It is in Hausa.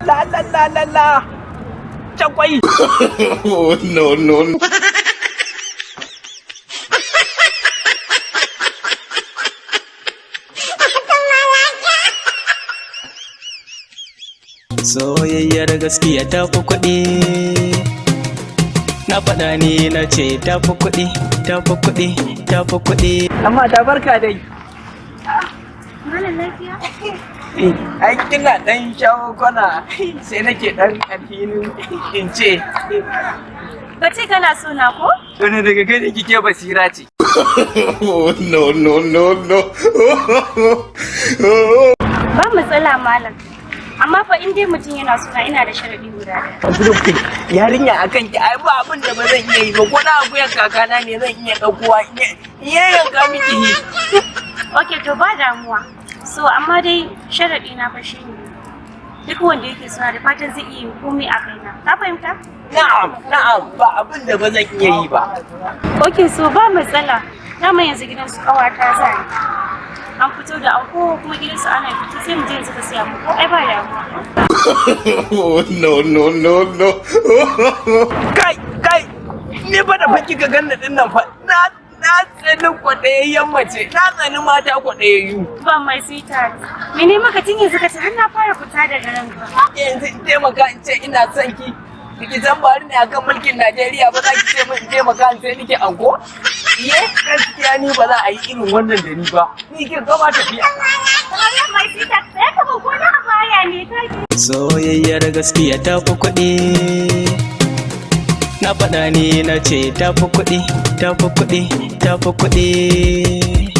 La la la la la. Cakwai. Oh, no. Soyayyar gaskiya ta fi kuɗi. Na faɗa ni na ce ta fi kuɗi, ta fi kuɗi, ta fi kuɗi. Amma ta barka dai. Malam lafiya? Ai kina dan shawo kwana sai nake dan alhinin in ce. Ka ce kana so na ko? Wani daga kai da kike basira ce. Oh, no. Ba matsala malam. Amma fa in dai mutum yana suna ina da sharadi guda ɗaya. Yarinya akan ki ai ba abin da ba zan iya yi ba ko na akuyan kakana ne zan iya ɗaukowa iya yanka miki. Ok to ba damuwa. So amma dai sharadi na fa shi ne. Duk wanda yake suna da fatan zai iya yin komai a kaina. Ka fahimta? Na'am ba abin da ba zan iya yi ba. Ok so ba matsala. Dama yanzu gidan su ƙawata za ni. An fito da anko kuma gidansu ana fito sai mu je yanzu ka siya mu ko ai ba damuwa. Oh, no. Kai ni fa da faki ka ganna din nan fa na tsani kwaɗayayyen mace na tsani mata kwaɗayayyu. Ba mai sweetheart. Mene maka tun yanzu ka har na fara fita daga nan ba. Yanzu in taimaka in ce ina son ki. Kiki san bari ne akan mulkin Najeriya ba za ki ce min in taimaka in sai nike anko? Iye gaskiya ni ba za a yi irin wannan da ni ba. Ni ke gama tafiya. Allah mai sweetheart sai ka ba ko na baya ne kai. Soyayyar gaskiya ta fi kuɗi. Na faɗa ni na ce ta fi kuɗi, ta fi kuɗi, ta fi kuɗi.